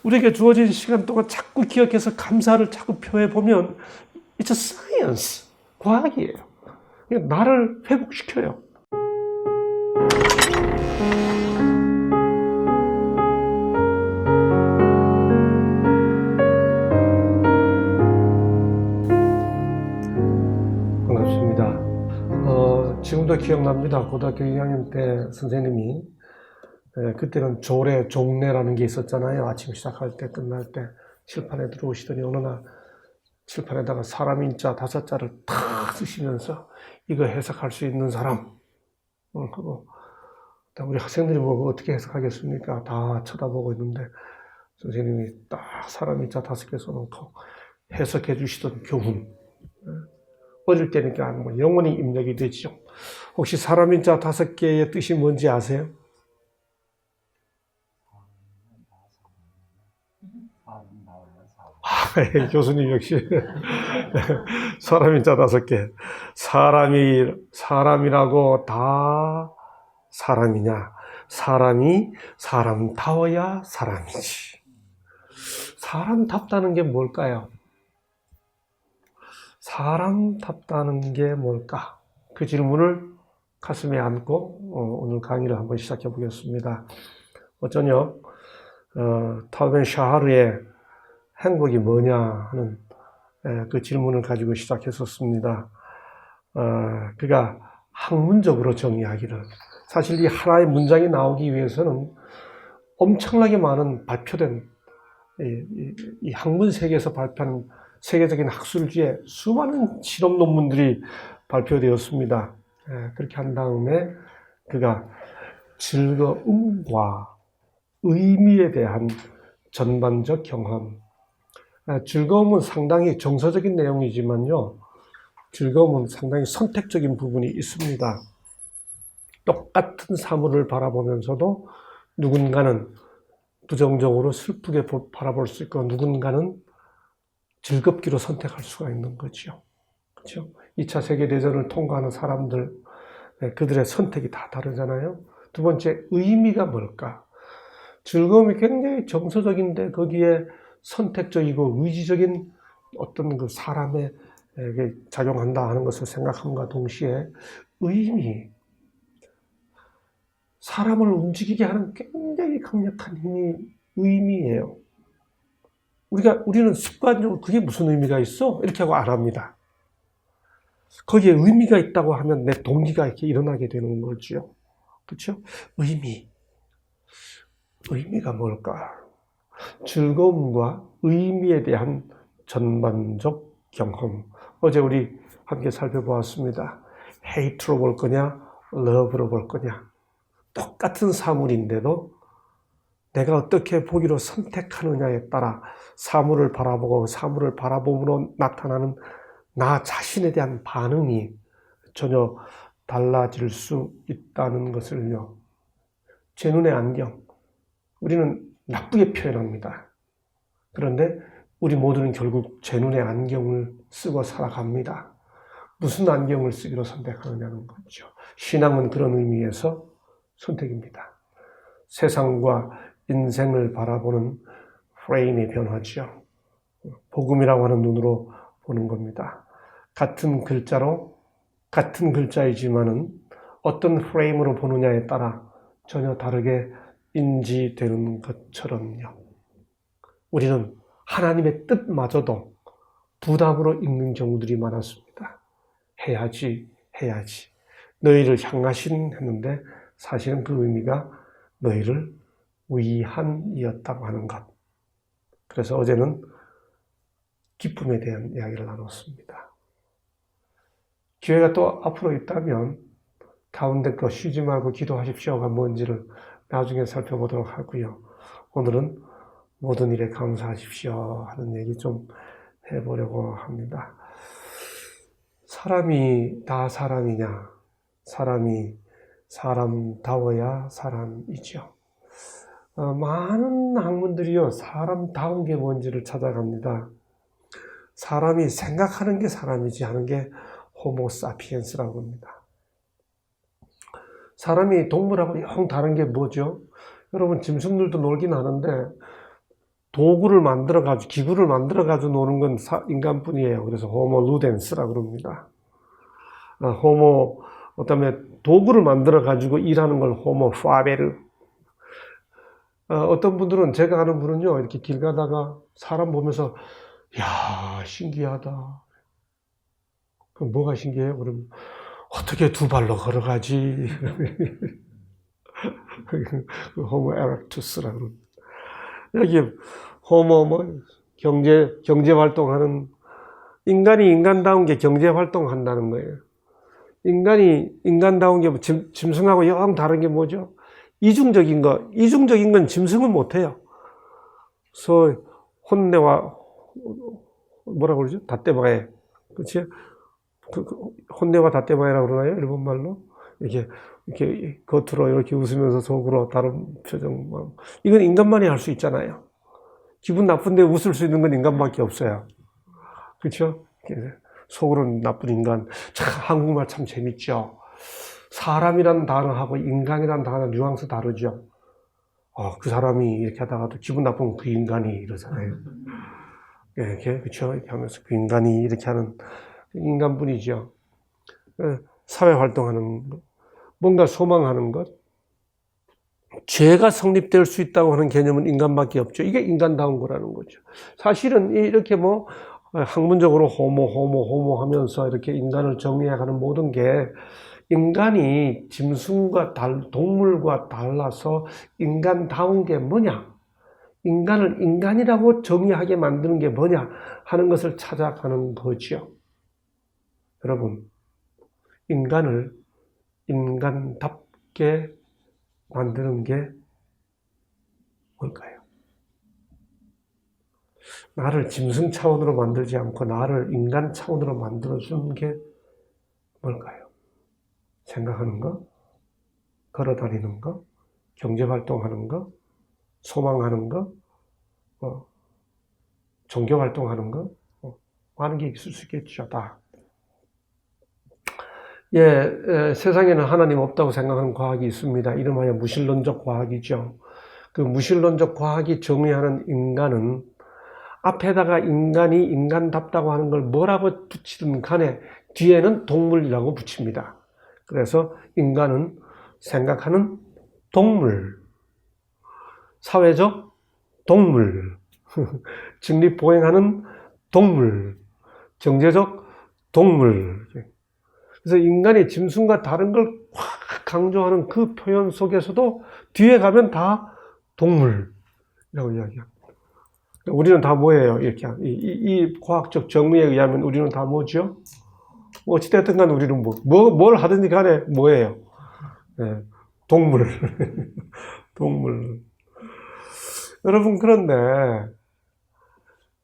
우리에게 주어진 시간 동안 자꾸 기억해서 감사를 자꾸 표해보면 It's a science. 과학이에요. 나를 회복시켜요. 반갑습니다. 지금도 기억납니다. 고등학교 2학년 때 선생님이 그때는 조례, 종례라는 게 있었잖아요. 아침 시작할 때, 끝날 때 칠판에 들어오시더니 어느 날 칠판에다가 사람 인자 5자를 탁 쓰시면서 이거 해석할 수 있는 사람 하고 우리 학생들이 보고 어떻게 해석하겠습니까? 다 쳐다보고 있는데 선생님이 딱 사람 인자 5개 써놓고 해석해 주시던 교훈. 어릴 때니까 뭐 영원히 입력이 되죠. 혹시 사람 인자 5개의 뜻이 뭔지 아세요? 교수님 역시 사람 인자 5개. 사람이라고 다 사람이냐? 사람이 사람다워야 사람이지. 사람답다는 게 뭘까요? 사람답다는 게 뭘까? 그 질문을 가슴에 안고 오늘 강의를 한번 시작해 보겠습니다. 저녁 탈벤 샤하르의 행복이 뭐냐 하는 그 질문을 가지고 시작했었습니다. 그가 학문적으로 정의하기를, 사실 이 하나의 문장이 나오기 위해서는 엄청나게 많은 발표된 이 학문 세계에서 발표한 세계적인 학술지에 수많은 실험 논문들이 발표되었습니다. 그렇게 한 다음에 그가 즐거움과 의미에 대한 전반적 경험, 즐거움은 상당히 정서적인 내용이지만요, 즐거움은 상당히 선택적인 부분이 있습니다. 똑같은 사물을 바라보면서도 누군가는 부정적으로 슬프게 바라볼 수 있고 누군가는 즐겁기로 선택할 수가 있는 거죠. 그렇죠? 2차 세계대전을 통과하는 사람들, 그들의 선택이 다 다르잖아요. 두 번째, 의미가 뭘까? 즐거움이 굉장히 정서적인데 거기에 선택적이고 의지적인 어떤 그 사람에게 작용한다 하는 것을 생각함과 동시에 의미, 사람을 움직이게 하는 굉장히 강력한 힘이 의미예요. 우리는 습관적으로 그게 무슨 의미가 있어? 이렇게 하고 안 합니다. 거기에 의미가 있다고 하면 내 동기가 이렇게 일어나게 되는 거죠. 그렇죠? 의미가 뭘까? 즐거움과 의미에 대한 전반적 경험. 어제 우리 함께 살펴보았습니다. hate로 볼 거냐, love로 볼 거냐. 똑같은 사물인데도 내가 어떻게 보기로 선택하느냐에 따라 사물을 바라보고 사물을 바라봄으로 나타나는 나 자신에 대한 반응이 전혀 달라질 수 있다는 것을요. 제 눈의 안경, 우리는 나쁘게 표현합니다. 그런데 우리 모두는 결국 제 눈의 안경을 쓰고 살아갑니다. 무슨 안경을 쓰기로 선택하느냐는 거죠. 신앙은 그런 의미에서 선택입니다. 세상과 인생을 바라보는 프레임이 변하죠. 복음이라고 하는 눈으로 보는 겁니다. 같은 글자로, 같은 글자이지만은 어떤 프레임으로 보느냐에 따라 전혀 다르게 인지되는 것처럼요. 우리는 하나님의 뜻마저도 부담으로 읽는 경우들이 많았습니다. 해야지. 너희를 향하신 했는데 사실은 그 의미가 너희를 위한이었다고 하는 것. 그래서 어제는 기쁨에 대한 이야기를 나눴습니다. 기회가 또 앞으로 있다면 가운데 거 쉬지 말고 기도하십시오가 뭔지를 나중에 살펴보도록 하고요. 오늘은 모든 일에 감사하십시오 하는 얘기 좀 해보려고 합니다. 사람이 다 사람이냐? 사람이 사람다워야 사람이죠. 많은 학문들이요, 사람다운 게 뭔지를 찾아갑니다. 사람이 생각하는 게 사람이지 하는 게 호모사피엔스라고 합니다. 사람이 동물하고 영 다른 게 뭐죠? 여러분, 짐승들도 놀긴 하는데 도구를 만들어가지고, 기구를 만들어가지고 노는 건 인간뿐이에요. 그래서 호모 루덴스라고 그럽니다. 그다음에 도구를 만들어가지고 일하는 걸 호모 파베르. 어떤 분들은, 제가 아는 분은요, 이렇게 길 가다가 사람 보면서, 야, 신기하다. 그럼 뭐가 신기해요? 그럼, 어떻게 두 발로 걸어가지? 호모 에렉투스라고 그럽니다. 여기 호모 경제 활동하는, 인간이 인간다운 게 경제 활동한다는 거예요. 인간이 인간다운 게 짐승하고 영 다른 게 뭐죠? 이중적인 건 짐승은 못해요. 그래서 혼내와 뭐라고 그러죠? 다떼바에, 그렇지? 혼내와 다떼바에라고 그러나요? 일본말로? 이렇게 겉으로 이렇게 웃으면서 속으로 다른 표정. 이건 인간만이 할 수 있잖아요. 기분 나쁜데 웃을 수 있는 건 인간밖에 없어요. 그렇죠? 속으로는 나쁜 인간. 참, 한국말 참 재밌죠? 사람이라는 단어하고 인간이라는 단어 뉘앙스 다르죠? 그 사람이 이렇게 하다가도 기분 나쁘면 그 인간이 이러잖아요. 그렇죠? 이렇게 하면서 그 인간이 이렇게 하는 인간뿐이죠. 사회 활동하는 것, 뭔가 소망하는 것, 죄가 성립될 수 있다고 하는 개념은 인간밖에 없죠. 이게 인간다운 거라는 거죠. 사실은 이렇게 학문적으로 호모 하면서 이렇게 인간을 정리해가는 모든 게, 인간이 짐승과 동물과 달라서 인간다운 게 뭐냐? 인간을 인간이라고 정의하게 만드는 게 뭐냐? 하는 것을 찾아가는 거죠. 여러분, 인간을 인간답게 만드는 게 뭘까요? 나를 짐승 차원으로 만들지 않고 나를 인간 차원으로 만들어주는 게 뭘까요? 생각하는 거, 걸어다니는 거, 경제활동하는 거, 소망하는 거, 종교활동하는 거, 많은 게 있을 수 있겠죠, 다. 세상에는 하나님 없다고 생각하는 과학이 있습니다. 이름하여 무신론적 과학이죠. 그 무신론적 과학이 정의하는 인간은 앞에다가 인간이 인간답다고 하는 걸 뭐라고 붙이든 간에 뒤에는 동물이라고 붙입니다. 그래서 인간은 생각하는 동물, 사회적 동물, 직립보행하는 동물, 경제적 동물. 그래서 인간이 짐승과 다른 걸 확 강조하는 그 표현 속에서도 뒤에 가면 다 동물이라고 이야기합니다. 우리는 다 뭐예요? 이렇게 이 과학적 정의에 의하면 우리는 다 뭐죠? 어찌됐든 간 우리는 뭘 하든지 간에 뭐예요? 동물. 동물. 여러분, 그런데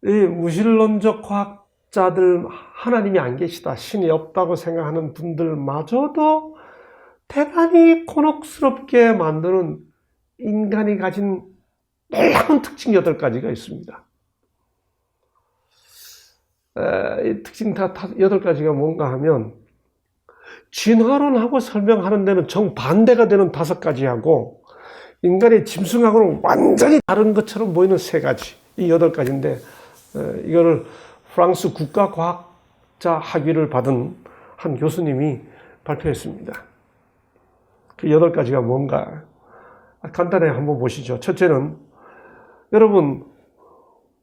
이 무신론적 과학자들, 하나님이 안 계시다, 신이 없다고 생각하는 분들마저도 대단히 곤혹스럽게 만드는 인간이 가진 놀라운 특징 8가지가 있습니다. 이 특징 다 8가지가 뭔가 하면, 진화론하고 설명하는 데는 정반대가 되는 5가지하고, 인간의 짐승하고는 완전히 다른 것처럼 보이는 3가지, 이 8가지인데, 이거를 프랑스 국가과학자 학위를 받은 한 교수님이 발표했습니다. 그 8가지가 뭔가 간단히 한번 보시죠. 첫째는, 여러분,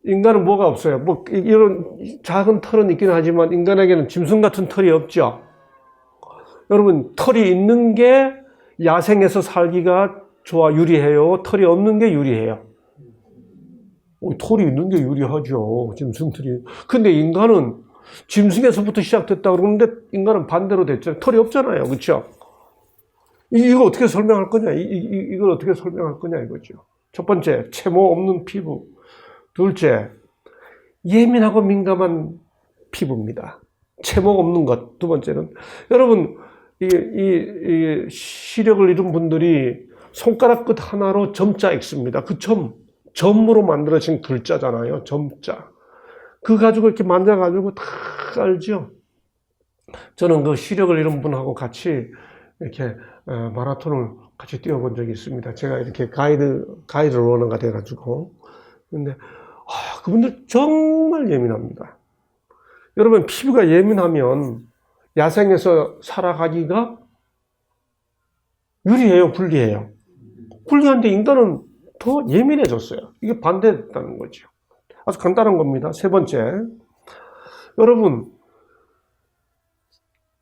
인간은 뭐가 없어요? 이런 작은 털은 있긴 하지만 인간에게는 짐승 같은 털이 없죠. 여러분, 털이 있는 게 야생에서 살기가 유리해요? 털이 없는 게 유리해요? 털이 있는 게 유리하죠. 짐승들이. 근데 인간은 짐승에서부터 시작됐다 그러는데 인간은 반대로 됐잖아요. 털이 없잖아요. 그렇죠? 이거 어떻게 설명할 거냐? 이걸 어떻게 설명할 거냐 이거죠. 첫 번째, 채모 없는 피부. 둘째, 예민하고 민감한 피부입니다. 채모 없는 것. 두 번째는, 여러분, 이 시력을 잃은 분들이 손가락 끝 하나로 점자 읽습니다. 그 점으로 만들어진 글자잖아요. 점자. 그 가지고 이렇게 만져가지고 다 알죠. 저는 그 시력을 잃은 분하고 같이 이렇게 마라톤을 같이 뛰어본 적이 있습니다. 제가 이렇게 가이드 러너가 돼가지고 근데 그분들 정말 예민합니다. 여러분, 피부가 예민하면 야생에서 살아가기가 유리해요, 불리해요? 불리한데 인간은 더 예민해졌어요. 이게 반대됐다는 거죠. 아주 간단한 겁니다. 세 번째, 여러분,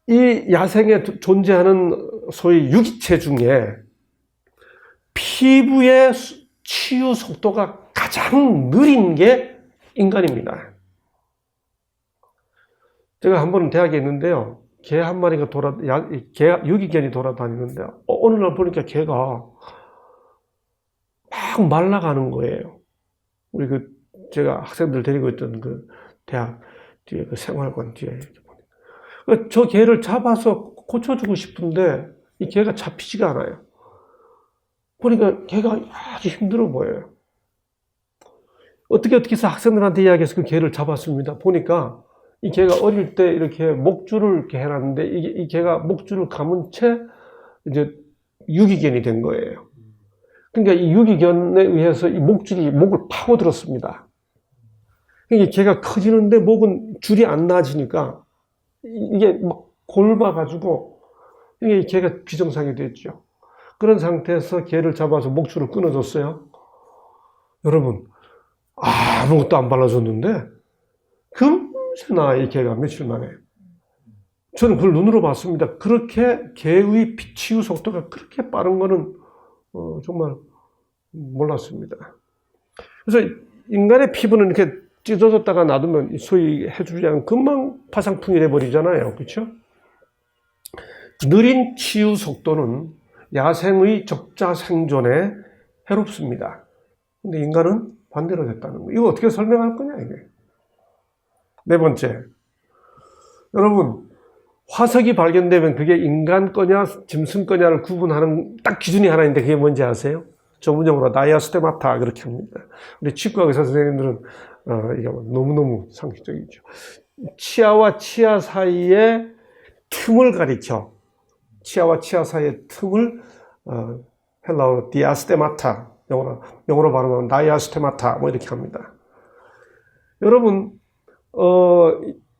이 야생에 존재하는 소위 유기체 중에 피부의 치유 속도가 가장 느린 게 인간입니다. 제가 한 번은 대학에 있는데요. 개 한 마리가 유기견이 돌아다니는데, 어느 날 보니까 개가 막 말라가는 거예요. 우리 제가 학생들 데리고 있던 대학 뒤에 생활관 뒤에 이렇게 보니까. 저 개를 잡아서 고쳐주고 싶은데, 이 개가 잡히지가 않아요. 보니까 개가 아주 힘들어 보여요. 어떻게 해서 학생들한테 이야기해서 그 개를 잡았습니다. 보니까 이 개가 어릴 때 이렇게 목줄을 이렇게 해놨는데 이 개가 목줄을 감은 채 이제 유기견이 된 거예요. 그러니까 이 유기견에 의해서 이 목줄이 목을 파고들었습니다. 그러니까 개가 커지는데 목은 줄이 안 나아지니까 이게 막 골봐가지고 이게 개가 비정상이 됐죠. 그런 상태에서 개를 잡아서 목줄을 끊어줬어요. 여러분, 아무것도 안 발라줬는데 금세 나아, 이 개가 며칠 만에. 저는 그걸 눈으로 봤습니다. 그렇게 개의 치유 속도가 그렇게 빠른 거는 정말 몰랐습니다. 그래서 인간의 피부는 이렇게 찢어졌다가 놔두면 소위 해주지 않으면 금방 파상풍이 돼버리잖아요. 그렇죠? 느린 치유 속도는 야생의 적자 생존에 해롭습니다. 근데 인간은 반대로 됐다는 거예요. 이거 어떻게 설명할 거냐, 이게. 네 번째. 여러분, 화석이 발견되면 그게 인간 거냐, 짐승 거냐를 구분하는 딱 기준이 하나 있는데 그게 뭔지 아세요? 전문용어로 다이아스테마타 그렇게 합니다. 우리 치과 의사 선생님들은 이게 너무너무 상식적이죠. 치아와 치아 사이의 틈을 가리켜. 치아와 치아 사이의 틈을 헬라어로 디아스테마타, 영어로 발음하면 다이아스테마타 뭐 이렇게 합니다. 여러분,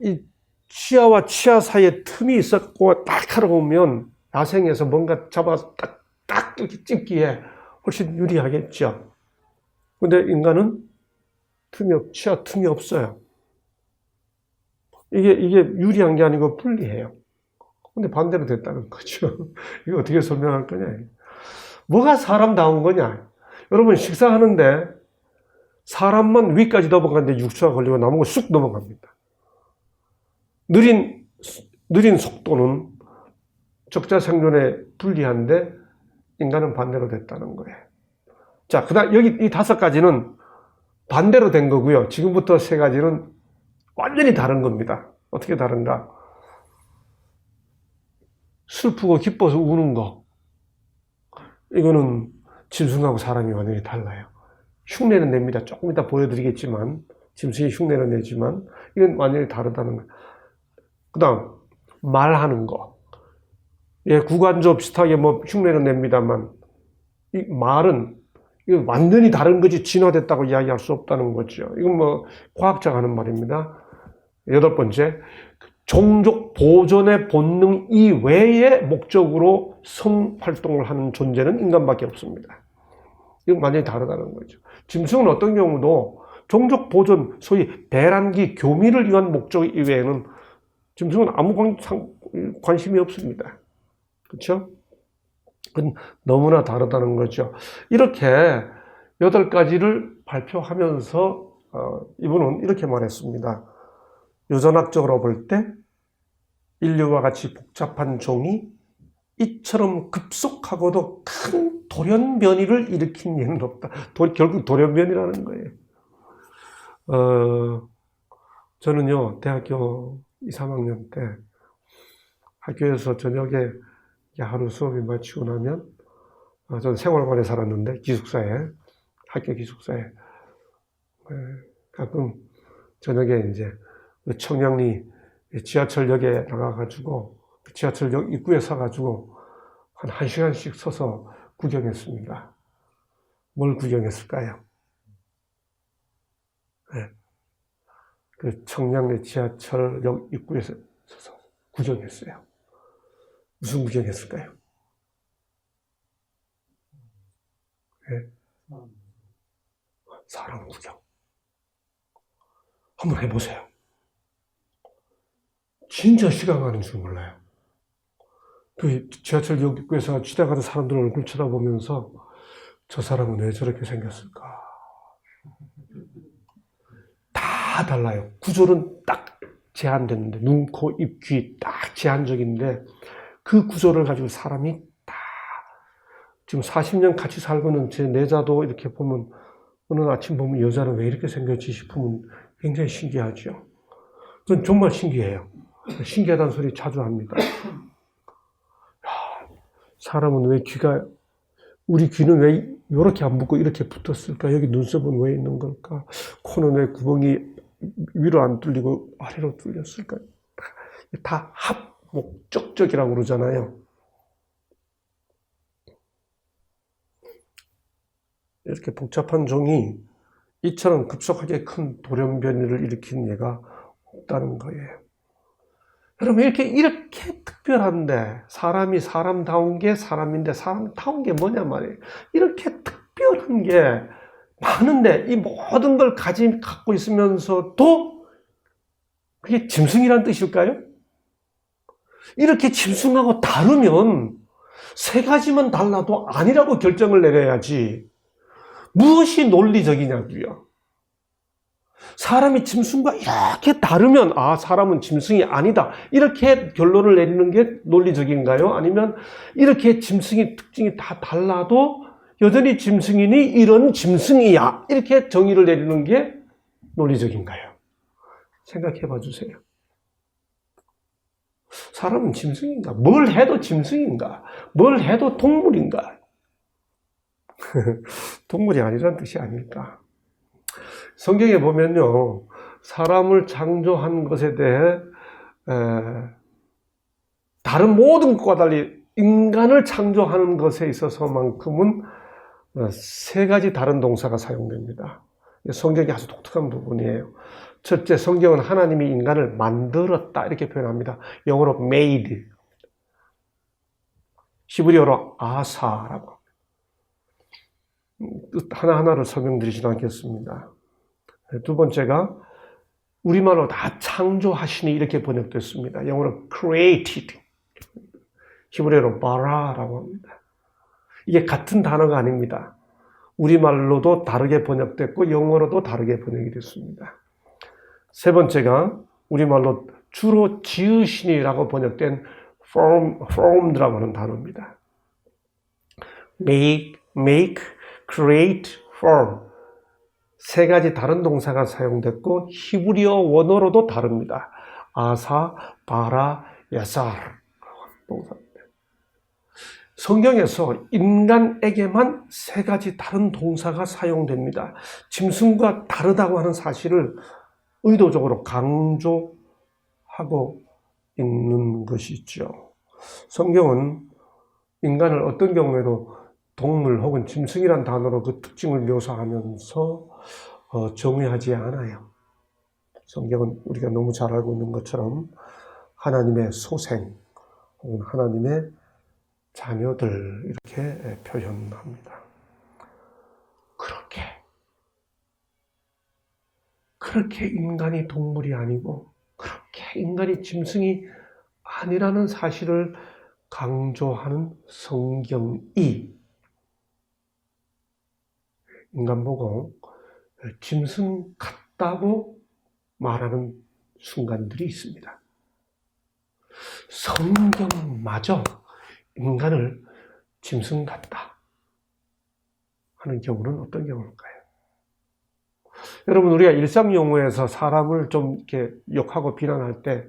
이 치아와 치아 사이에 틈이 있었고 딱 하러 보면 야생에서 뭔가 잡아서 딱 이렇게 찝기에 훨씬 유리하겠죠. 근데 인간은 치아 틈이 없어요. 이게 유리한 게 아니고 불리해요. 근데 반대로 됐다는 거죠. 이거 어떻게 설명할 거냐. 뭐가 사람다운 거냐. 여러분, 식사하는데 사람만 위까지 넘어가는데 육수가 걸리고 나머지 쑥 넘어갑니다. 느린 속도는 적자 생존에 불리한데 인간은 반대로 됐다는 거예요. 자, 그다음 여기 이 5가지는 반대로 된 거고요. 지금부터 3가지는 완전히 다른 겁니다. 어떻게 다른가? 슬프고 기뻐서 우는 거. 이거는 짐승하고 사람이 완전히 달라요. 흉내는 냅니다. 조금 이따 보여드리겠지만, 짐승이 흉내는 내지만, 이건 완전히 다르다는 거예요. 그 다음, 말하는 거. 예, 구간조 비슷하게 뭐 흉내는 냅니다만, 이 말은, 이거 완전히 다른 거지, 진화됐다고 이야기할 수 없다는 거죠. 이건 뭐, 과학자가 하는 말입니다. 8번째, 종족 보존의 본능 이외의 목적으로 성활동을 하는 존재는 인간밖에 없습니다. 이건 완전히 다르다는 거죠. 짐승은 어떤 경우도 종족 보존, 소위 배란기 교미를 위한 목적 이외에는 짐승은 아무 관심이 없습니다. 그렇죠? 그건 너무나 다르다는 거죠. 이렇게 8가지를 발표하면서 이분은 이렇게 말했습니다. 유전학적으로 볼 때 인류와 같이 복잡한 종이 이처럼 급속하고도 큰 돌연변이를 일으킨 예는 없다. 결국 돌연변이라는 거예요. 저는요, 대학교 2, 3학년 때 학교에서 저녁에 하루 수업이 마치고 나면 저는 생활관에 살았는데 학교 기숙사에 가끔 저녁에 이제 청량리 지하철역에 나가가지고 지하철역 입구에 서가지고 한 1시간씩 서서 구경했습니다. 뭘 구경했을까요? 네. 그 청량리 지하철역 입구에서 서서 구경했어요. 무슨 구경했을까요? 네. 사람 구경. 한번 해보세요. 진짜 시간 가는 줄 몰라요. 그 지하철역 입구에서 지나가는 사람들 얼굴 쳐다보면서 저 사람은 왜 저렇게 생겼을까? 다 달라요. 구조는 딱 제한됐는데, 눈, 코, 입, 귀 딱 제한적인데, 그 구조를 가지고 사람이 다, 지금 40년 같이 살고는 제 내자도 이렇게 보면, 어느 아침 보면 여자는 왜 이렇게 생겼지 싶으면 굉장히 신기하죠. 그건 정말 신기해요. 신기하다는 소리 자주 합니다. 사람은 왜 귀가, 우리 귀는 왜 이렇게 안 붙고 이렇게 붙었을까? 여기 눈썹은 왜 있는 걸까? 코는 왜 구멍이 위로 안 뚫리고 아래로 뚫렸을까? 다 합목적적이라고 그러잖아요. 이렇게 복잡한 종이 이처럼 급속하게 큰 돌연변이를 일으킨 예가 없다는 거예요. 여러분, 이렇게 특별한데, 사람이 사람다운 게 사람인데, 사람다운 게 뭐냐 말이에요. 이렇게 특별한 게 많은데, 이 모든 걸 갖고 있으면서도, 그게 짐승이란 뜻일까요? 이렇게 짐승하고 다르면, 세 가지만 달라도 아니라고 결정을 내려야지. 무엇이 논리적이냐고요. 사람이 짐승과 이렇게 다르면 사람은 짐승이 아니다. 이렇게 결론을 내리는 게 논리적인가요? 아니면 이렇게 짐승의 특징이 다 달라도 여전히 짐승이니 이런 짐승이야. 이렇게 정의를 내리는 게 논리적인가요? 생각해 봐 주세요. 사람은 짐승인가? 뭘 해도 짐승인가? 뭘 해도 동물인가? 동물이 아니라는 뜻이 아닐까? 성경에 보면요, 사람을 창조한 것에 대해 다른 모든 것과 달리 인간을 창조하는 것에 있어서만큼은 세 가지 다른 동사가 사용됩니다. 성경이 아주 독특한 부분이에요. 첫째, 성경은 하나님이 인간을 만들었다 이렇게 표현합니다. 영어로 made, 히브리어로 아사라고. 뜻 하나하나를 설명드리지는 않겠습니다. 두 번째가 우리말로 다 창조하시니 이렇게 번역됐습니다. 영어로 created, 히브리어로 바라라고 합니다. 이게 같은 단어가 아닙니다. 우리말로도 다르게 번역됐고 영어로도 다르게 번역이 됐습니다. 세 번째가 우리말로 주로 지으시니라고 번역된 formed라고 하는 단어입니다. make, create, form. 세 가지 다른 동사가 사용됐고 히브리어 원어로도 다릅니다. 아사, 바라, 야살 동사입니다. 성경에서 인간에게만 세 가지 다른 동사가 사용됩니다. 짐승과 다르다고 하는 사실을 의도적으로 강조하고 있는 것이죠. 성경은 인간을 어떤 경우에도 동물 혹은 짐승이란 단어로 그 특징을 묘사하면서 정의하지 않아요. 성경은 우리가 너무 잘 알고 있는 것처럼 하나님의 소생 혹은 하나님의 자녀들 이렇게 표현합니다. 그렇게 인간이 동물이 아니고 그렇게 인간이 짐승이 아니라는 사실을 강조하는 성경이 인간 보고 짐승 같다고 말하는 순간들이 있습니다. 성경마저 인간을 짐승 같다 하는 경우는 어떤 경우일까요? 여러분, 우리가 일상 용어에서 사람을 좀 이렇게 욕하고 비난할 때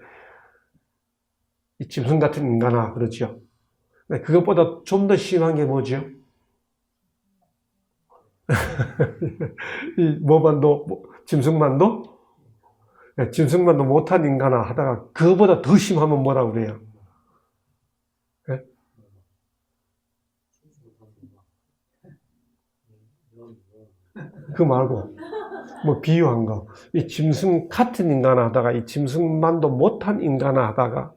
이 짐승 같은 인간아 그러죠. 그것보다 좀 더 심한 게 뭐죠? 이 뭐만도 짐승만도 짐승만도 못한 인간아 하다가 그거보다 더 심하면 뭐라고 그래요? 네? 그 말고 뭐 비유한 거. 이 짐승 같은 인간을 하다가 이 짐승만도 못한 인간을 하다가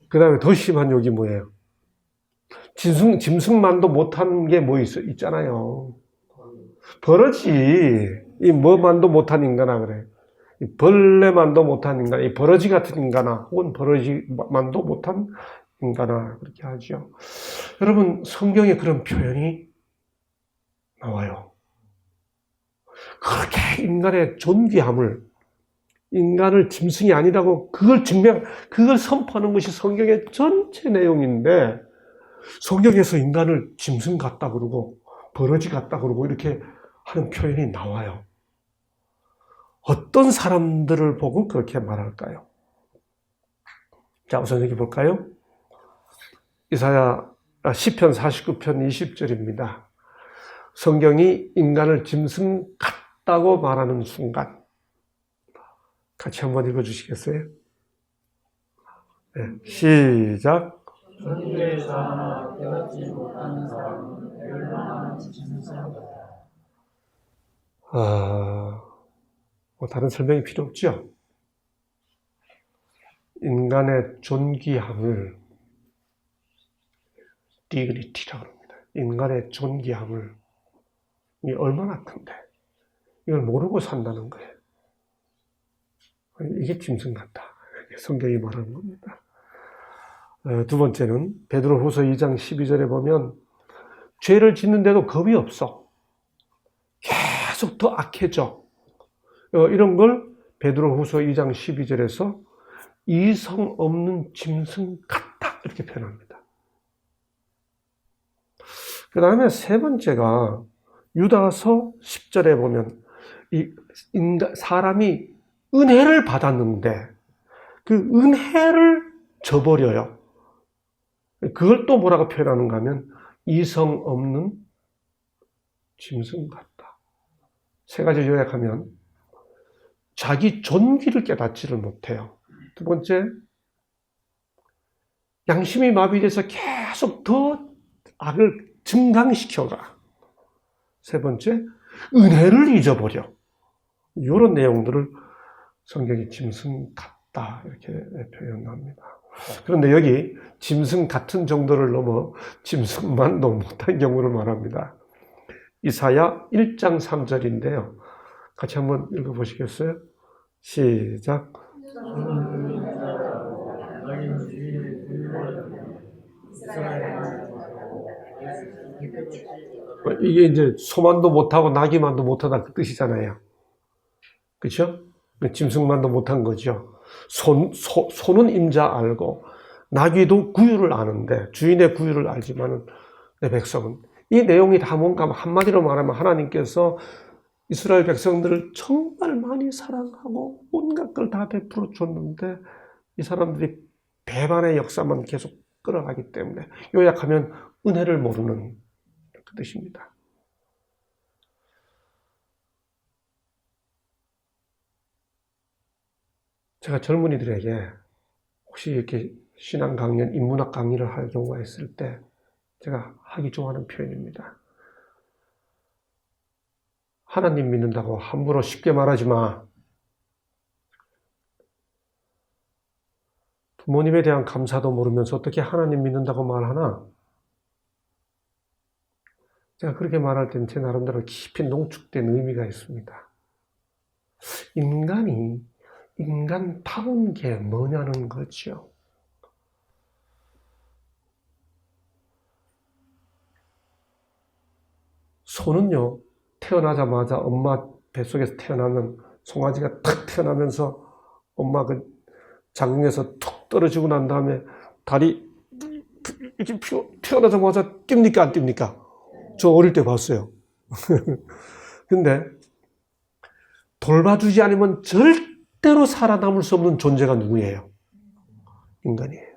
그 다음에 더 심한 욕이 뭐예요? 짐승만도 못한 게 뭐 있잖아요. 버러지. 이 뭐만도 못한 인간아 그래. 이 벌레만도 못한 인간, 이 버러지 같은 인간아, 혹은 버러지만도 못한 인간아 그렇게 하죠. 여러분 성경에 그런 표현이 나와요. 그렇게 인간의 존귀함을, 인간을 짐승이 아니라고 그걸 선포하는 것이 성경의 전체 내용인데, 성경에서 인간을 짐승 같다 그러고, 버러지 같다 그러고, 이렇게 하는 표현이 나와요. 어떤 사람들을 보고 그렇게 말할까요? 자, 우선 여기 볼까요? 시편 49편 20절입니다. 성경이 인간을 짐승 같다고 말하는 순간, 같이 한번 읽어주시겠어요? 네, 시작. 천국에서 하나 깨닫지 못하는 사람은 멸망하는 짐승 같다. 뭐 다른 설명이 필요 없죠? 인간의 존귀함을 dignity라고 합니다. 인간의 존귀함을 이 얼마나 큰데 이걸 모르고 산다는 거예요. 이게 짐승 같다. 성경이 말하는 겁니다. 두 번째는 베드로후서 2장 12절에 보면 죄를 짓는데도 겁이 없어. 계속 더 악해져. 이런 걸 베드로후서 2장 12절에서 이성 없는 짐승 같다 이렇게 표현합니다. 그 다음에 세 번째가 유다서 10절에 보면 사람이 은혜를 받았는데 그 은혜를 저버려요. 그걸 또 뭐라고 표현하는가 하면 이성 없는 짐승 같다. 세 가지 요약하면 자기 존귀를 깨닫지를 못해요. 두 번째, 양심이 마비돼서 계속 더 악을 증강시켜가. 세 번째, 은혜를 잊어버려. 이런 내용들을 성경이 짐승 같다 이렇게 표현합니다. 그런데 여기 짐승 같은 정도를 넘어 짐승만도 못한 경우를 말합니다. 이사야 1장 3절인데요. 같이 한번 읽어보시겠어요? 시작. 이게 이제 소만도 못하고 나귀만도 못하다 그 뜻이잖아요. 그렇죠? 짐승만도 못한 거죠. 소는 임자 알고 나귀도 구유를 아는데 주인의 구유를 알지만은 내 백성은 이 내용이 다 뭔가 한마디로 말하면 하나님께서 이스라엘 백성들을 정말 많이 사랑하고 온갖 걸 다 베풀어 줬는데 이 사람들이 배반의 역사만 계속 끌어가기 때문에 요약하면 은혜를 모르는 그 뜻입니다. 제가 젊은이들에게 혹시 이렇게 신앙 강연, 인문학 강의를 할 경우가 있을 때 제가 하기 좋아하는 표현입니다. 하나님 믿는다고 함부로 쉽게 말하지 마. 부모님에 대한 감사도 모르면서 어떻게 하나님 믿는다고 말하나? 제가 그렇게 말할 때는 제 나름대로 깊이 농축된 의미가 있습니다. 인간이 인간다운 게 뭐냐는 거죠. 소는요, 태어나자마자 엄마 뱃속에서 태어나면 송아지가 탁 태어나면서 엄마 그 자궁에서 툭 떨어지고 난 다음에 다리 이렇게 태어나자마자 뜁니까 안 뜁니까? 저 어릴 때 봤어요. 근데 돌봐주지 않으면 절대로 살아남을 수 없는 존재가 누구예요? 인간이에요.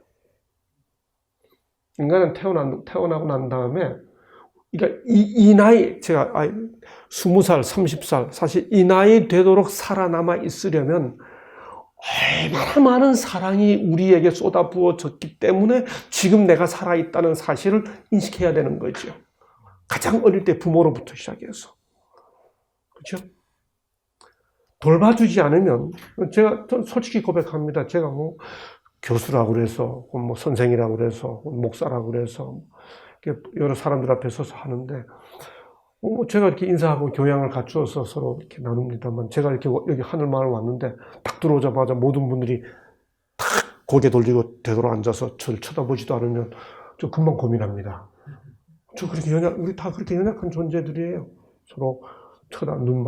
인간은 태어나고 난 다음에 그러니까 이 나이, 제가 20살, 30살, 사실 이 나이 되도록 살아남아 있으려면 얼마나 많은 사랑이 우리에게 쏟아부어졌기 때문에 지금 내가 살아있다는 사실을 인식해야 되는 거죠. 가장 어릴 때 부모로부터 시작해서. 그렇죠? 돌봐주지 않으면, 제가 솔직히 고백합니다. 제가 뭐 교수라고 그래서, 뭐 선생이라고 그래서, 목사라고 그래서, 여러 사람들 앞에 서서 하는데, 제가 이렇게 인사하고 교양을 갖추어서 서로 이렇게 나눕니다만, 제가 이렇게 여기 하늘마을 왔는데, 딱 들어오자마자 모든 분들이 탁 고개 돌리고 되돌아 앉아서 저를 쳐다보지도 않으면, 저 금방 고민합니다. 우리 다 그렇게 연약한 존재들이에요. 서로 눈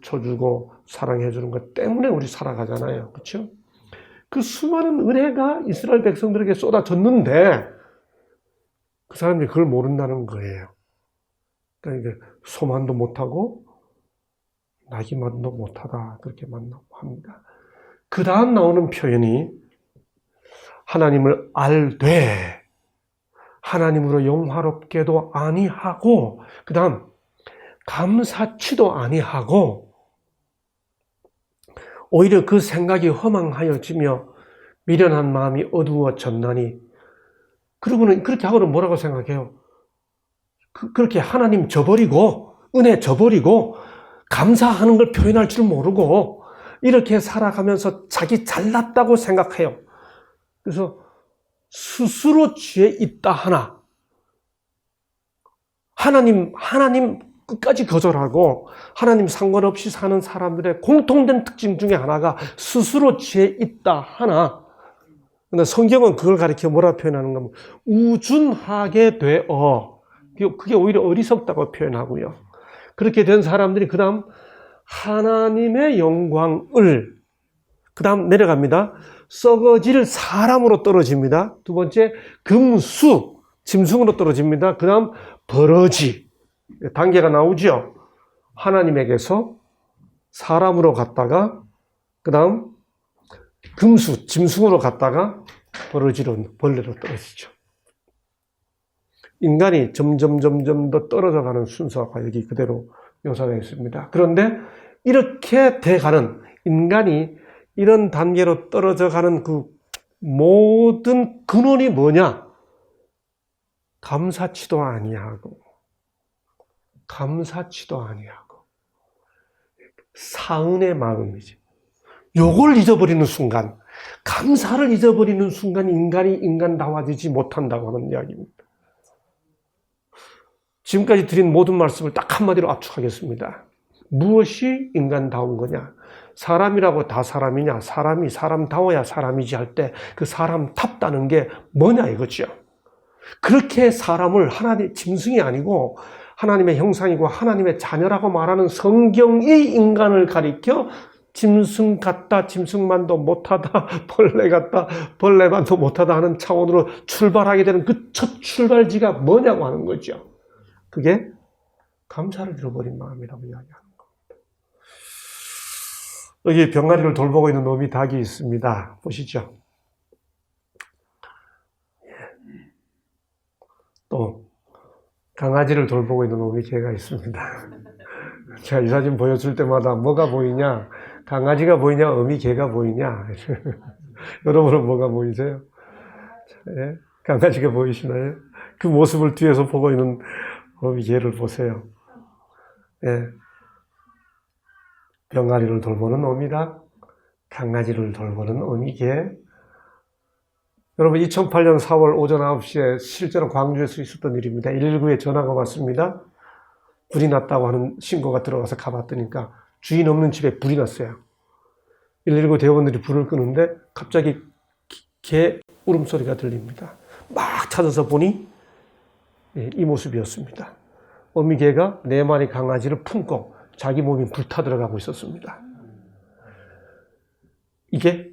쳐주고 사랑해주는 것 때문에 우리 살아가잖아요. 그렇죠? 그 수많은 은혜가 이스라엘 백성들에게 쏟아졌는데 그 사람들이 그걸 모른다는 거예요. 그러니까 이게 소만도 못하고 나기만도 못하다 그렇게 합니다. 그 다음 나오는 표현이 하나님을 알되 하나님으로 영화롭게도 아니하고 그 다음 감사치도 아니하고 오히려 그 생각이 허망하여지며 미련한 마음이 어두워졌나니 그러고는 그렇게 하고는 뭐라고 생각해요? 그렇게 하나님 저버리고 은혜 저버리고 감사하는 걸 표현할 줄 모르고 이렇게 살아가면서 자기 잘났다고 생각해요. 그래서 스스로 죄 있다 하나 하나님 끝까지 거절하고 하나님 상관없이 사는 사람들의 공통된 특징 중에 하나가 스스로 죄 있다 하나 근데 성경은 그걸 가리켜 뭐라 표현하는 거면 우준하게 되어 그게 오히려 어리석다고 표현하고요. 그렇게 된 사람들이 그 다음 하나님의 영광을 그 다음 내려갑니다. 썩어질 사람으로 떨어집니다. 두 번째 금수 짐승으로 떨어집니다. 그 다음 버러지 단계가 나오죠. 하나님에게서 사람으로 갔다가 그 다음 금수 짐승으로 갔다가 벌레로 떨어지죠. 인간이 점점 더 떨어져가는 순서가 여기 그대로 묘사되어 있습니다. 그런데 이렇게 돼가는 인간이 이런 단계로 떨어져가는 그 모든 근원이 뭐냐? 감사치도 아니하고 사은의 마음이지. 요걸 잊어버리는 순간, 감사를 잊어버리는 순간 인간이 인간다워지지 못한다고 하는 이야기입니다. 지금까지 드린 모든 말씀을 딱 한마디로 압축하겠습니다. 무엇이 인간다운 거냐? 사람이라고 다 사람이냐? 사람이 사람다워야 사람이지 할 때 그 사람답다는 게 뭐냐 이거죠. 그렇게 사람을 하나님의 짐승이 아니고 하나님의 형상이고 하나님의 자녀라고 말하는 성경이 인간을 가리켜 짐승 같다, 짐승만도 못하다, 벌레 같다, 벌레만도 못하다 하는 차원으로 출발하게 되는 그 첫 출발지가 뭐냐고 하는 거죠. 그게 감사를 잃어버린 마음이라고 이야기하는 겁니다. 여기 병아리를 돌보고 있는 놈이 닭이 있습니다. 보시죠. 또 강아지를 돌보고 있는 놈이 개가 있습니다. 제가 이 사진 보여줄 때마다 뭐가 보이냐? 강아지가 보이냐? 어미 개가 보이냐? 여러분은 뭐가 보이세요? 예? 강아지가 보이시나요? 그 모습을 뒤에서 보고 있는 어미 개를 보세요. 예. 병아리를 돌보는 어미닭, 강아지를 돌보는 어미 개. 여러분 2008년 4월 오전 9시에 실제로 광주에서 있었던 일입니다. 119에 전화가 왔습니다. 불이 났다고 하는 신고가 들어가서 가봤더니까 주인 없는 집에 불이 났어요. 119 대원들이 불을 끄는데 갑자기 개 울음소리가 들립니다. 막 찾아서 보니 이 모습이었습니다. 어미 개가 4마리 강아지를 품고 자기 몸이 불타 들어가고 있었습니다. 이게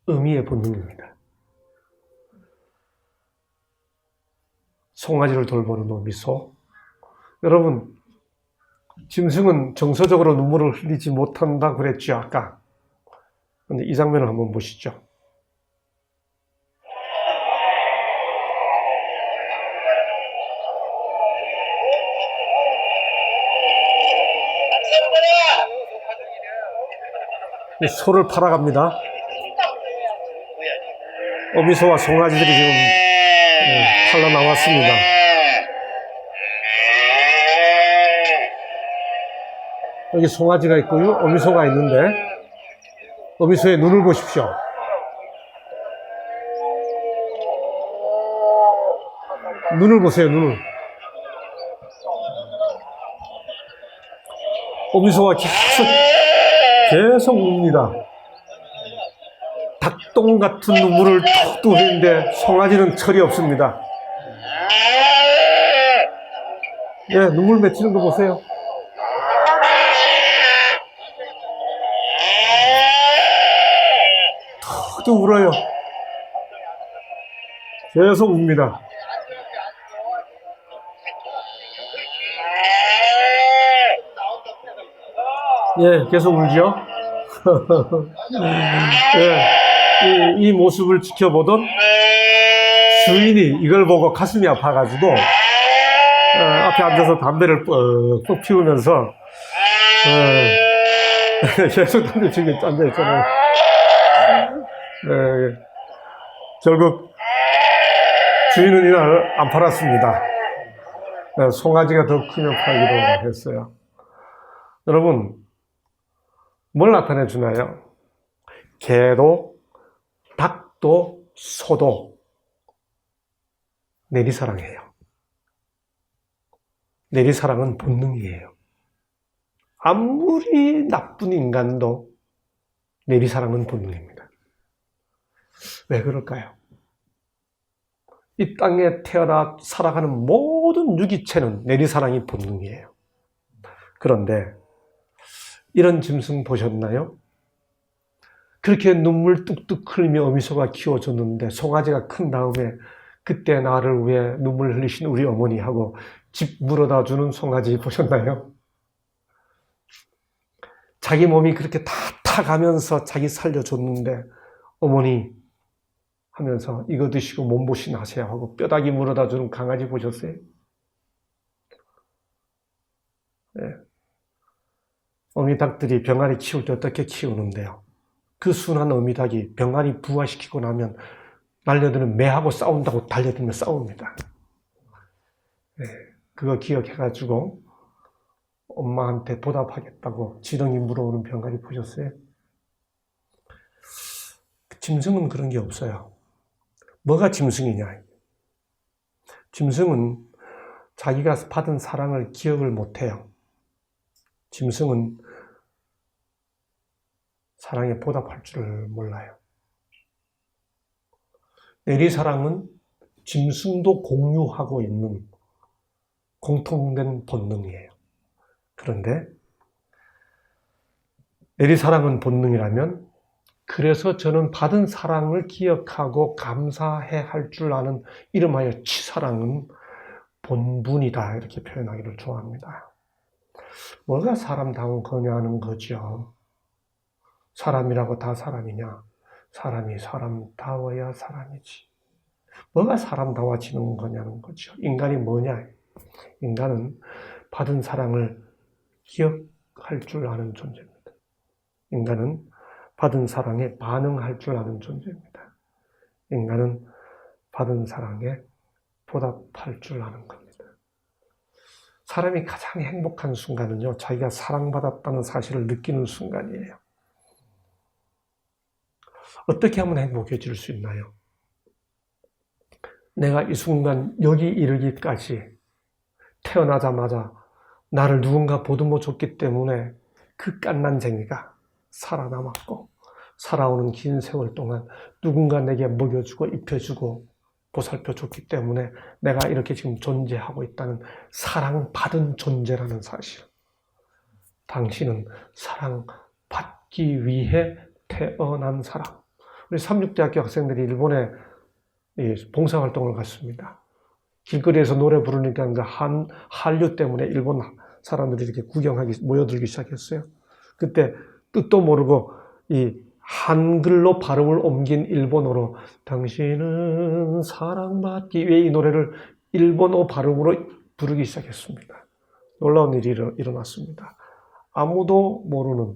어미의 본능입니다. 송아지를 돌보는 어미 소. 여러분, 짐승은 정서적으로 눈물을 흘리지 못한다 그랬죠, 아까. 그런데 이 장면을 한번 보시죠. 소를 팔아갑니다. 어미소와 송아지들이 지금 팔러 나왔습니다. 여기 송아지가 있고요. 어미소가 있는데, 어미소의 눈을 보십시오. 눈을 보세요, 눈을. 어미소가 계속 웁니다. 닭똥 같은 눈물을 툭툭 흘리는데 송아지는 철이 없습니다. 예, 눈물 맺히는 거 보세요. 툭툭 울어요. 계속 웁니다. 예, 계속 울죠. 예, 이 모습을 지켜보던 주인이 이걸 보고 가슴이 아파가지고 앞에 앉아서 담배를 뻑뻑 피우면서 계속 담배 피우고 앉아있잖아요. 결국 주인은 이날 안 팔았습니다. 송아지가 더 크면 팔기로 했어요. 여러분, 뭘 나타내 주나요? 개도, 닭도, 소도 내리사랑해요. 내리사랑은 본능이에요. 아무리 나쁜 인간도 내리사랑은 본능입니다. 왜 그럴까요? 이 땅에 태어나 살아가는 모든 유기체는 내리사랑이 본능이에요. 그런데 이런 짐승 보셨나요? 그렇게 눈물 뚝뚝 흘리며 어미소가 키워줬는데 송아지가 큰 다음에 그때 나를 위해 눈물 흘리신 우리 어머니하고 집 물어다 주는 송아지 보셨나요? 자기 몸이 그렇게 다 타가면서 자기 살려줬는데 어머니 하면서 이거 드시고 몸보신 하세요 하고 뼈다귀 물어다 주는 강아지 보셨어요? 네. 어미닭들이 병아리 키울 때 어떻게 키우는데요? 그 순한 어미닭이 병아리 부화시키고 나면 날려드는 매하고 싸운다고 달려들며 싸웁니다. 네, 그거 기억해가지고 엄마한테 보답하겠다고 지렁이 물어오는 병아리 보셨어요? 짐승은 그런 게 없어요. 뭐가 짐승이냐? 짐승은 자기가 받은 사랑을 기억을 못해요. 짐승은 사랑에 보답할 줄을 몰라요. 내리사랑은 짐승도 공유하고 있는 공통된 본능이에요. 그런데 내리사랑은 본능이라면 그래서 저는 받은 사랑을 기억하고 감사해 할 줄 아는 이름하여 치사랑은 본분이다 이렇게 표현하기를 좋아합니다. 뭐가 사람다운 거냐는 거죠. 사람이라고 다 사람이냐? 사람이 사람다워야 사람이지. 뭐가 사람다워지는 거냐는 거죠. 인간이 뭐냐? 인간은 받은 사랑을 기억할 줄 아는 존재입니다. 인간은 받은 사랑에 반응할 줄 아는 존재입니다. 인간은 받은 사랑에 보답할 줄 아는 겁니다. 사람이 가장 행복한 순간은요, 자기가 사랑받았다는 사실을 느끼는 순간이에요. 어떻게 하면 행복해질 수 있나요? 내가 이 순간 여기 이르기까지 태어나자마자 나를 누군가 보듬어 줬기 때문에 그 갓난쟁이가 살아남았고 살아오는 긴 세월 동안 누군가 내게 먹여주고 입혀주고 보살펴 줬기 때문에 내가 이렇게 지금 존재하고 있다는 사랑받은 존재라는 사실. 당신은 사랑받기 위해 태어난 사람. 우리 삼육대학교 학생들이 일본에 봉사활동을 갔습니다. 길거리에서 노래 부르니까 한류 때문에 일본 사람들이 이렇게 구경하기, 모여들기 시작했어요. 그때 뜻도 모르고 이 한글로 발음을 옮긴 일본어로 당신은 사랑받기 위해 이 노래를 일본어 발음으로 부르기 시작했습니다. 놀라운 일이 일어났습니다. 아무도 모르는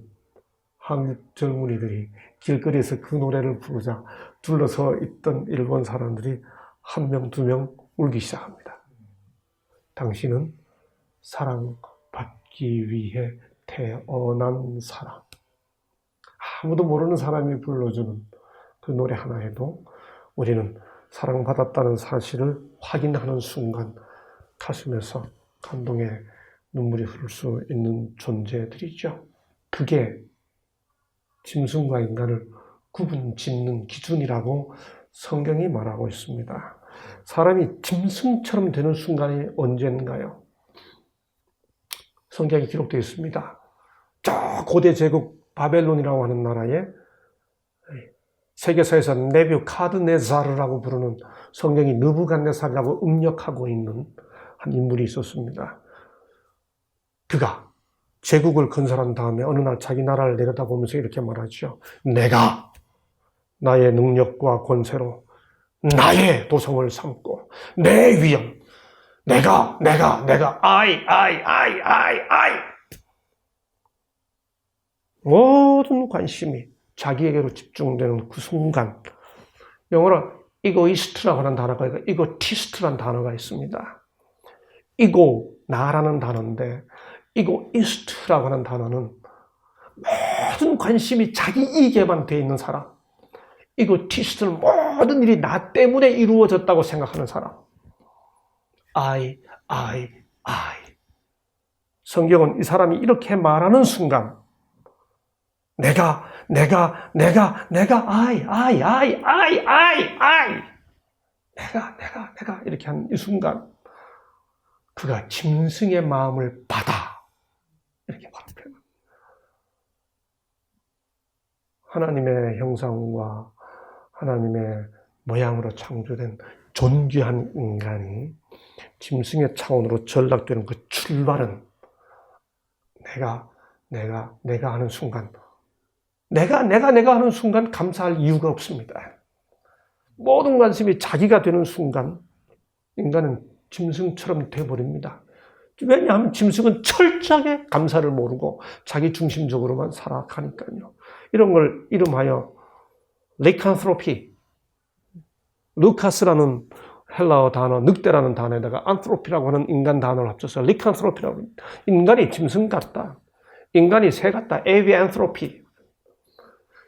한국 젊은이들이 길거리에서 그 노래를 부르자 둘러서 있던 일본 사람들이 한 명, 두 명 울기 시작합니다. 당신은 사랑받기 위해 태어난 사람. 아무도 모르는 사람이 불러주는 그 노래 하나 해도 우리는 사랑받았다는 사실을 확인하는 순간 가슴에서 감동의 눈물이 흐를 수 있는 존재들이죠. 그게 짐승과 인간을 구분 짓는 기준이라고 성경이 말하고 있습니다. 사람이 짐승처럼 되는 순간이 언제인가요? 성경에 기록되어 있습니다. 저 고대 제국 바벨론이라고 하는 나라에 세계사에서 네뷰카드네자르라고 부르는 성경이 느부갓네살이라고 음력하고 있는 한 인물이 있었습니다. 그가 제국을 건설한 다음에 어느 날 자기 나라를 내려다보면서 이렇게 말하죠. 내가 나의 능력과 권세로 나의 도성을 삼고 내 위엄, 내가 I 모든 관심이 자기에게로 집중되는 그 순간, 영어로 이고이스트라고 하는 단어가 있고 이고티스트라는 단어가 있습니다. 이고, 나라는 단어인데 이고이스트라고 하는 단어는 모든 관심이 자기 이익에만 되어 있는 사람. 이고티스트는 모든 일이 나 때문에 이루어졌다고 생각하는 사람. I. 성경은 이 사람이 이렇게 말하는 순간 내가 이렇게 하는 이 순간 그가 짐승의 마음을 받아 이렇게 말합니다. 하나님의 형상과 하나님의 모양으로 창조된 존귀한 인간이 짐승의 차원으로 전락되는 그 출발은 내가 하는 순간 내가 하는 순간 감사할 이유가 없습니다. 모든 관심이 자기가 되는 순간 인간은 짐승처럼 돼버립니다. 왜냐하면 짐승은 철저하게 감사를 모르고 자기 중심적으로만 살아가니까요. 이런 걸 이름하여 리칸트로피, 루카스라는 헬라어 단어, 늑대라는 단어에다가 안트로피라고 하는 인간 단어를 합쳐서 리칸트로피라고 합니다. 인간이 짐승 같다. 인간이 새 같다. 에비안트로피.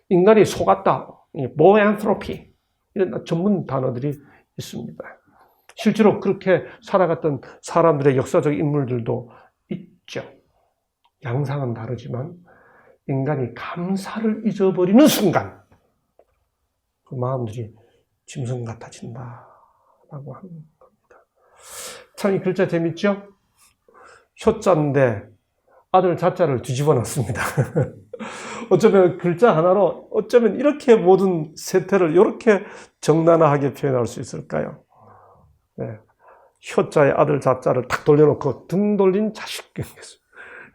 인간이 소 같다. 모안트로피. 이런 전문 단어들이 있습니다. 실제로 그렇게 살아갔던 사람들의 역사적 인물들도 있죠. 양상은 다르지만 인간이 감사를 잊어버리는 순간 그 마음들이 짐승 같아진다라고 하는 겁니다. 참 이 글자 재밌죠? 효자인데 아들 자자를 뒤집어 놨습니다. 어쩌면 글자 하나로 어쩌면 이렇게 모든 세태를 이렇게 정난하게 표현할 수 있을까요? 네. 효자의 아들 자자를 탁 돌려놓고 등 돌린 자식.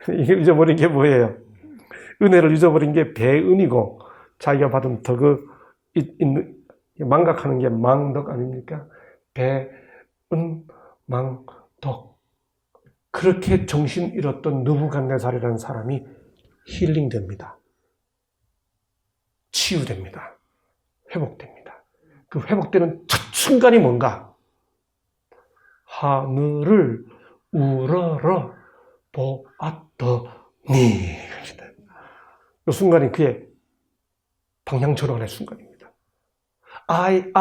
이게 잊어버린 게 뭐예요? 은혜를 잊어버린 게 배은이고 자기가 받은 덕을 망각하는 게 망덕 아닙니까? 배은 망덕. 그렇게 정신 잃었던 느부갓네살이라는 사람이 힐링됩니다. 치유됩니다. 회복됩니다. 그 회복되는 첫 순간이 뭔가? 하늘을 우러러 보았더니 이 순간이 그의 방향 전환의 순간입니다. I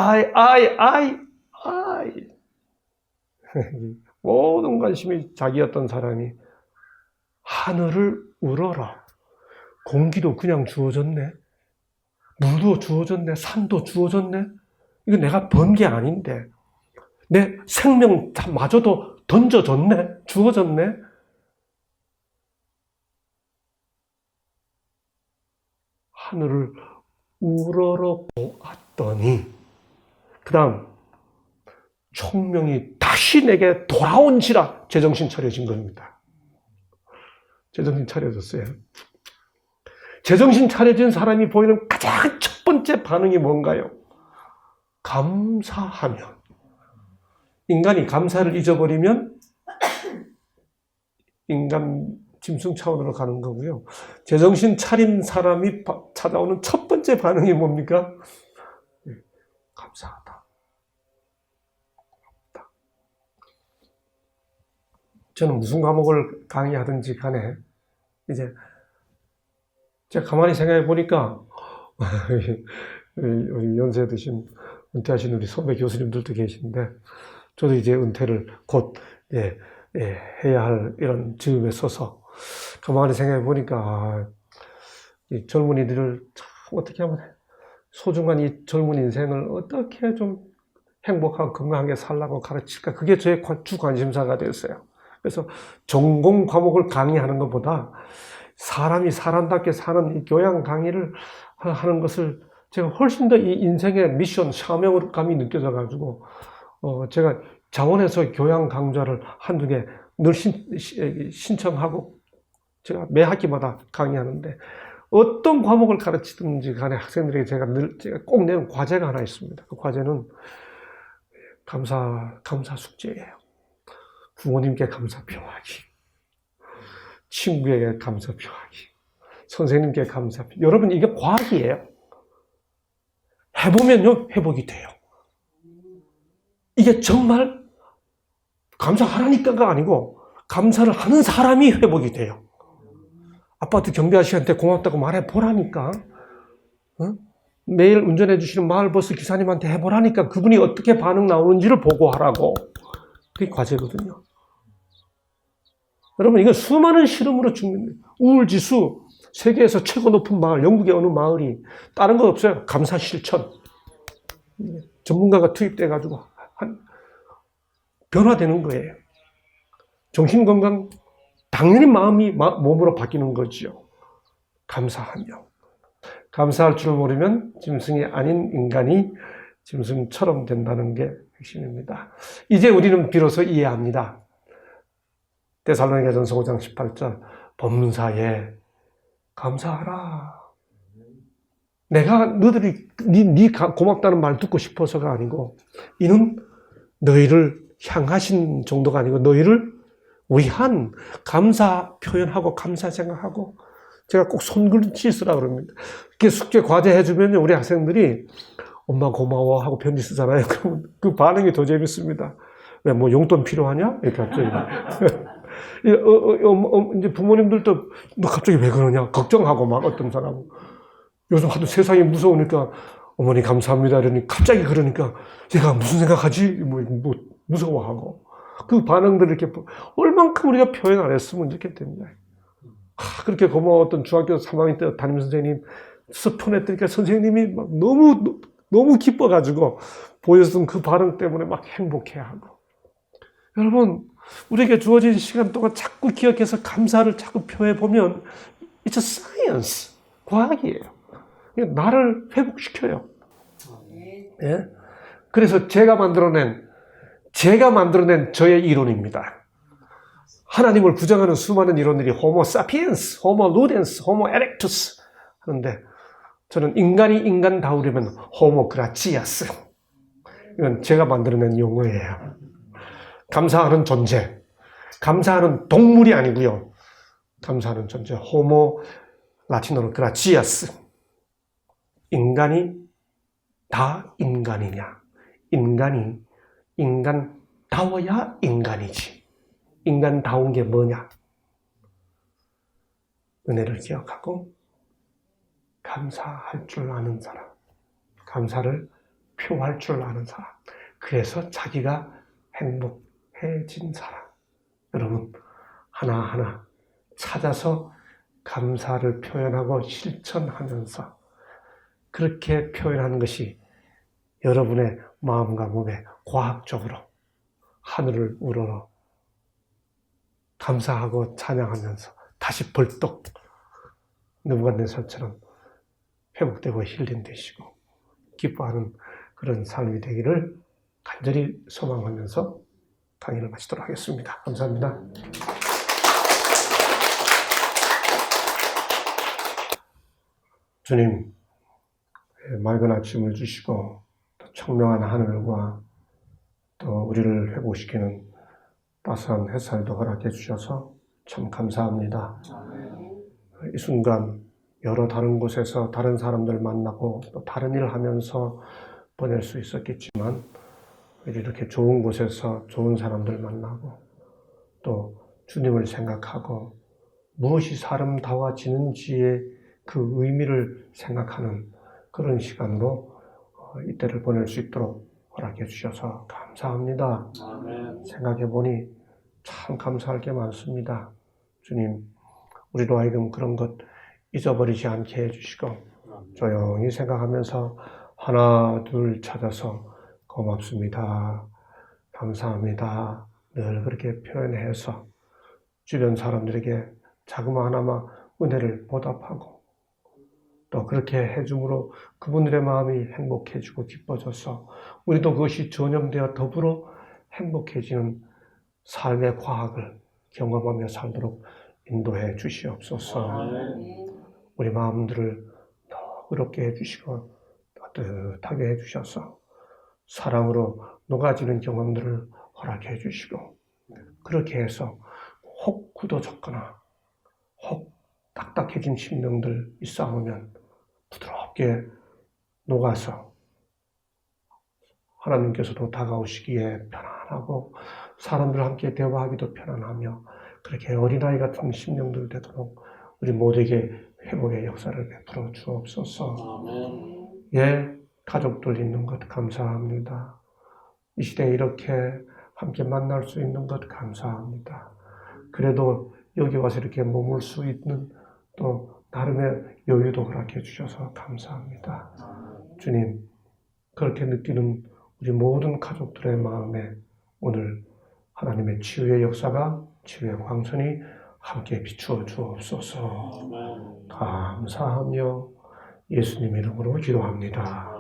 모든 관심이 자기였던 사람이 하늘을 우러러 공기도 그냥 주어졌네. 물도 주어졌네. 산도 주어졌네. 이거 내가 번 게 아닌데 내 생명마저도 던져졌네. 주어졌네. 하늘을 우러러 보았더니 그 다음 총명이 다시 내게 돌아온지라 제정신 차려진 겁니다. 제정신 차려졌어요. 제정신 차려진 사람이 보이는 가장 첫 번째 반응이 뭔가요? 감사하면. 인간이 감사를 잊어버리면 인간 짐승 차원으로 가는 거고요. 제정신 차린 사람이 찾아오는 첫 번째 반응이 뭡니까? 감사하다. 저는 무슨 과목을 강의하든지 간에 이제 제가 가만히 생각해 보니까 우리 연세 드신 은퇴하신 우리 선배 교수님들도 계신데 저도 이제 은퇴를 곧 해야 할 이런 즈음에 서서 가만히 생각해 보니까 이 젊은이들을 참 어떻게 하면 소중한 이 젊은 인생을 어떻게 좀 행복하고 건강하게 살라고 가르칠까? 그게 저의 주 관심사가 됐어요. 그래서 전공 과목을 강의하는 것보다 사람이 사람답게 사는 이 교양 강의를 하는 것을 제가 훨씬 더 이 인생의 미션, 사명감이 느껴져가지고, 제가 자원에서 교양 강좌를 한두 개 늘 신청하고, 제가 매 학기마다 강의하는데, 어떤 과목을 가르치든지 간에 학생들에게 제가 꼭 내는 과제가 하나 있습니다. 그 과제는 감사 숙제예요. 부모님께 감사 표하기, 친구에게 감사 표하기, 선생님께 감사 표. 여러분, 이게 과학이에요. 해보면요, 회복이 돼요. 이게 정말 감사하라니까가 아니고 감사를 하는 사람이 회복이 돼요. 아파트 경비 아저씨한테 고맙다고 말해보라니까. 어? 매일 운전해 주시는 마을버스 기사님한테 해보라니까. 그분이 어떻게 반응 나오는지를 보고 하라고. 그게 과제거든요. 여러분, 이건 수많은 실험으로 증명돼요. 우울지수 세계에서 최고 높은 마을, 영국의 어느 마을이 다른 거 없어요. 감사 실천. 전문가가 투입돼가지고 변화되는 거예요. 정신건강, 당연히 마음이 몸으로 바뀌는 거지요. 감사하며. 감사할 줄 모르면 짐승이 아닌 인간이 짐승처럼 된다는 게 핵심입니다. 이제 우리는 비로소 이해합니다. 데살로니가전서 5장 18절 범사에 감사하라. 내가 너희들이 네 고맙다는 말 듣고 싶어서가 아니고 이는 너희를 향하신 정도가 아니고 너희를 위한 감사 표현하고 감사 생각하고 제가 꼭 손글씨 쓰라 그럽니다. 이렇게 숙제 과제 해주면 우리 학생들이 엄마 고마워 하고 편지 쓰잖아요. 그러면 그 반응이 더 재밌습니다. 왜 뭐 용돈 필요하냐? 이렇게 갑자기. 이제 부모님들도 너 갑자기 왜 그러냐? 걱정하고 막 어떤 사람은. 요즘 하도 세상이 무서우니까 어머니 감사합니다 이러니 갑자기 그러니까 얘가 무슨 생각하지? 뭐 무서워하고. 그 반응들을 이렇게 얼만큼 우리가 표현 안 했으면 좋겠답니다. 그렇게 고마웠던 중학교 3학년 때 담임 선생님 스폰했더니까 선생님이 막 너무 기뻐가지고 보여주던 그 반응 때문에 막 행복해하고. 여러분, 우리에게 주어진 시간 동안 자꾸 기억해서 감사를 자꾸 표해보면 It's a science. 과학이에요. 나를 회복시켜요. 예? 그래서 제가 만들어낸 저의 이론입니다. 하나님을 부정하는 수많은 이론들이 호모 사피엔스, 호모 루덴스, 호모 에렉투스 하는데 저는 인간이 인간다우려면 호모 그라치아스. 이건 제가 만들어낸 용어예요. 감사하는 존재. 감사하는 동물이 아니고요. 감사하는 존재. 호모 라틴어로 그라치아스. 인간이 다 인간이냐? 인간이 인간다워야 인간이지. 인간다운 게 뭐냐? 은혜를 기억하고 감사할 줄 아는 사람. 감사를 표할 줄 아는 사람. 그래서 자기가 행복해진 사람. 여러분, 하나하나 찾아서 감사를 표현하고 실천하면서 그렇게 표현하는 것이 여러분의 마음과 몸에 과학적으로 하늘을 우러러 감사하고 찬양하면서 다시 벌떡 느부갓네살처럼 회복되고 힐링되시고 기뻐하는 그런 삶이 되기를 간절히 소망하면서 강의를 마치도록 하겠습니다. 감사합니다. 주님, 맑은 아침을 주시고 또 청명한 하늘과 또 우리를 회복시키는 따스한 햇살도 허락해 주셔서 참 감사합니다. 이 순간 여러 다른 곳에서 다른 사람들 만나고 또 다른 일을 하면서 보낼 수 있었겠지만 이렇게 좋은 곳에서 좋은 사람들 만나고 또 주님을 생각하고 무엇이 아름다워지는지의 그 의미를 생각하는 그런 시간으로 이때를 보낼 수 있도록 허락해 주셔서 감사합니다. 아멘. 생각해 보니 참 감사할 게 많습니다. 주님, 우리로 하여금 그런 것 잊어버리지 않게 해주시고 조용히 생각하면서 하나 둘 찾아서 고맙습니다. 감사합니다. 늘 그렇게 표현해서 주변 사람들에게 자그마하나마 은혜를 보답하고 또 그렇게 해줌으로 그분들의 마음이 행복해지고 기뻐져서 우리도 그것이 전염되어 더불어 행복해지는 삶의 과학을 경험하며 살도록 인도해 주시옵소서. 우리 마음들을 더 의롭게 해주시고 따뜻하게 해주셔서 사랑으로 녹아지는 경험들을 허락해 주시고 그렇게 해서 혹 굳어졌거나 혹 딱딱해진 심령들 있사오면 부드럽게 녹아서 하나님께서도 다가오시기에 편안하고 사람들 함께 대화하기도 편안하며 그렇게 어린아이 같은 심령들 되도록 우리 모두에게 회복의 역사를 베풀어 주옵소서. 아멘. 예, 가족들 있는 것 감사합니다. 이 시대에 이렇게 함께 만날 수 있는 것 감사합니다. 그래도 여기 와서 이렇게 머물 수 있는 또 나름의 여유도 허락해 주셔서 감사합니다. 주님, 그렇게 느끼는 우리 모든 가족들의 마음에 오늘 하나님의 치유의 역사가 치유의 광선이 함께 비추어 주옵소서. 감사하며 예수님 이름으로 기도합니다.